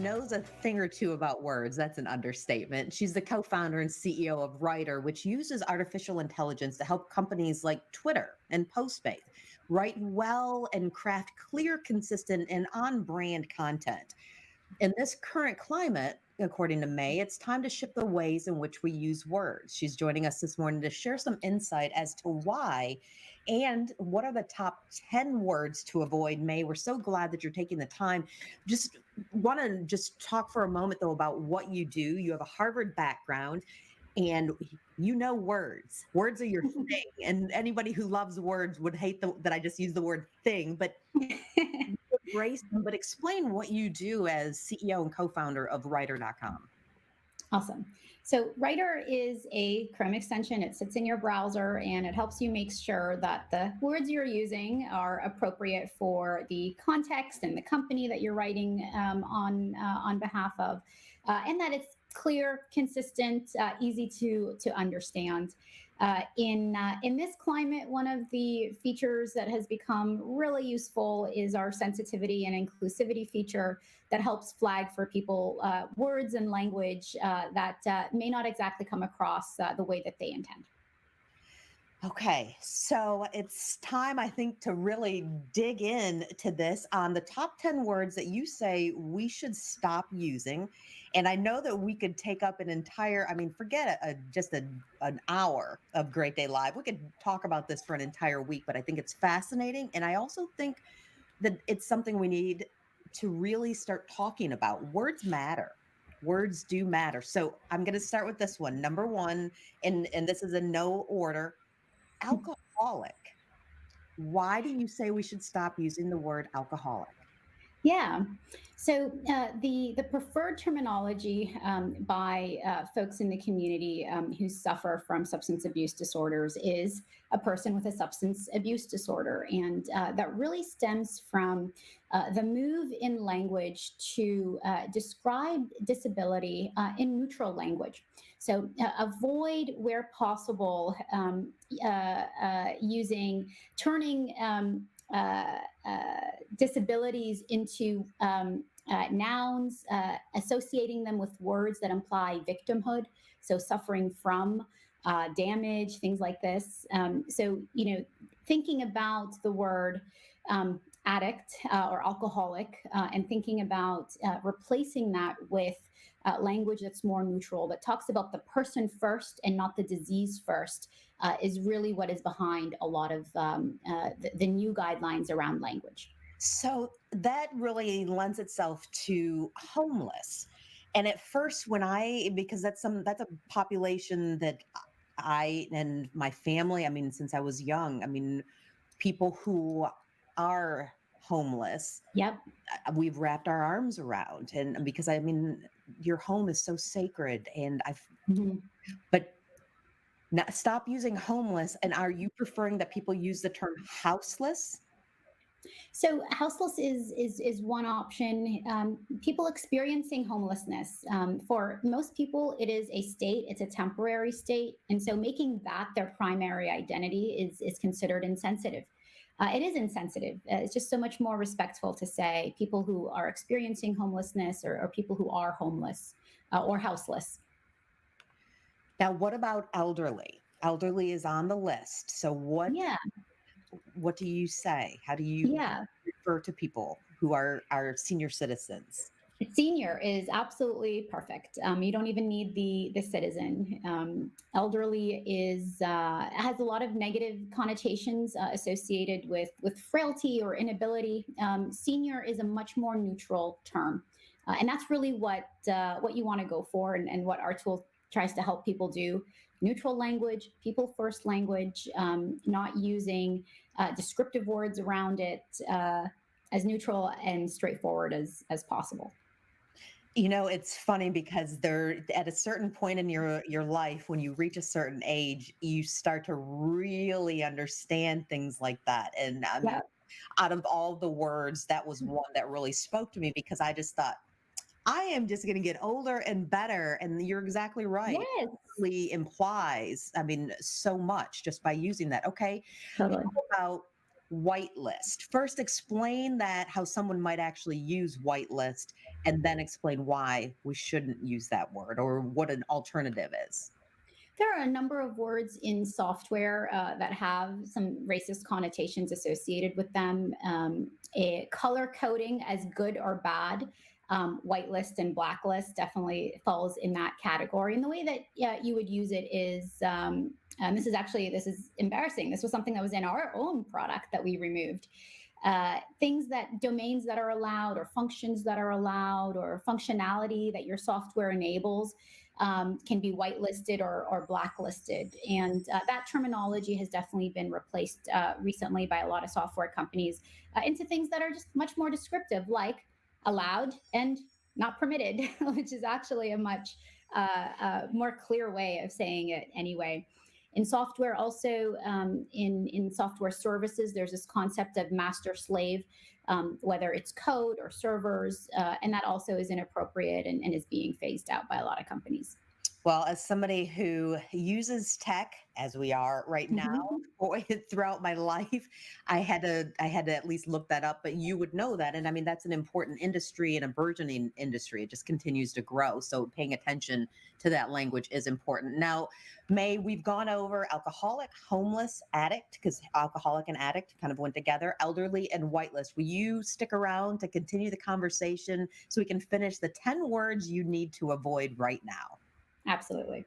knows a thing or two about words. That's an understatement. She's the co-founder and CEO of Writer, which uses artificial intelligence to help companies like Twitter and Postmate write well and craft clear, consistent, and on-brand content. In this current climate, according to May, it's time to shift the ways in which we use words. She's joining us this morning to share some insight as to why and what are the top 10 words to avoid. May, we're so glad that you're taking the time. Just want to just talk for a moment, though, about what you do. You have a Harvard background. And you know words. Words are your thing. And anybody who loves words would hate that I just use the word thing, but embrace them. But explain what you do as CEO and co-founder of Writer.com. Awesome. So Writer is a Chrome extension. It sits in your browser and it helps you make sure that the words you're using are appropriate for the context and the company that you're writing on behalf of, and that it's clear, consistent, easy to understand. In this climate, one of the features that has become really useful is our sensitivity and inclusivity feature that helps flag for people words and language that may not exactly come across the way that they intend. Okay, so it's time, I think, to really dig in to this on the top 10 words that you say we should stop using. And I know that we could take up an entire, forget an hour of Great Day Live. We could talk about this for an entire week, but I think it's fascinating. And I also think that it's something we need to really start talking about. Words matter. Words do matter. So I'm going to start with this one. Number one, and this is in no order. Alcoholic. Why do you say we should stop using the word alcoholic? Yeah. So the preferred terminology by folks in the community who suffer from substance abuse disorders is a person with a substance abuse disorder. And that really stems from the move in language to describe disability in neutral language. So avoid, where possible, turning disabilities into nouns, associating them with words that imply victimhood, so suffering from damage, things like this. Thinking about the word addict or alcoholic and thinking about replacing that with language that's more neutral, that talks about the person first and not the disease first, is really what is behind a lot of the new guidelines around language. So that really lends itself to homeless. And at first, because that's a population that I and my family, since I was young, people who are homeless, Yep. We've wrapped our arms around. And because your home is so sacred, and but now stop using homeless. And are you preferring that people use the term houseless? So houseless is one option. People experiencing homelessness, for most people, it is a state. It's a temporary state, and so making that their primary identity is considered insensitive. It is insensitive. It's just so much more respectful to say people who are experiencing homelessness or people who are homeless or houseless. Now, what about elderly? Elderly is on the list. So what do you say? How do you refer to people who are senior citizens? Senior is absolutely perfect. You don't even need the citizen. Elderly has a lot of negative connotations associated with frailty or inability. Senior is a much more neutral term, and that's really what you want to go for, and what our tool tries to help people do. Neutral language, people first language, not using descriptive words around it, as neutral and straightforward as possible. It's funny because at a certain point in your life, when you reach a certain age, you start to really understand things like that. And out of all the words, that was one that really spoke to me, because I just thought, I am just going to get older and better. And you're exactly right. Yes. It really implies, so much just by using that. Okay. Totally. How about whitelist. First, explain that how someone might actually use whitelist, and then explain why we shouldn't use that word or what an alternative is. There are a number of words in software that have some racist connotations associated with them. Color coding as good or bad, whitelist and blacklist definitely falls in that category. And the way that you would use it is, and this is embarrassing. This was something that was in our own product that we removed. Things that domains that are allowed or functions that are allowed or functionality that your software enables can be whitelisted or blacklisted. And that terminology has definitely been replaced recently by a lot of software companies into things that are just much more descriptive, like allowed and not permitted, which is actually a much more clear way of saying it anyway. In software, also in software services, there's this concept of master slave, whether it's code or servers, and that also is inappropriate and is being phased out by a lot of companies. Well, as somebody who uses tech, as we are right now, throughout my life, I had to at least look that up. But you would know that, and I mean that's an important industry and a burgeoning industry. It just continues to grow. So paying attention to that language is important. Now, May, we've gone over alcoholic, homeless, addict, because alcoholic and addict kind of went together, elderly, and whitelist. Will you stick around to continue the conversation so we can finish the 10 words you need to avoid right now? Absolutely.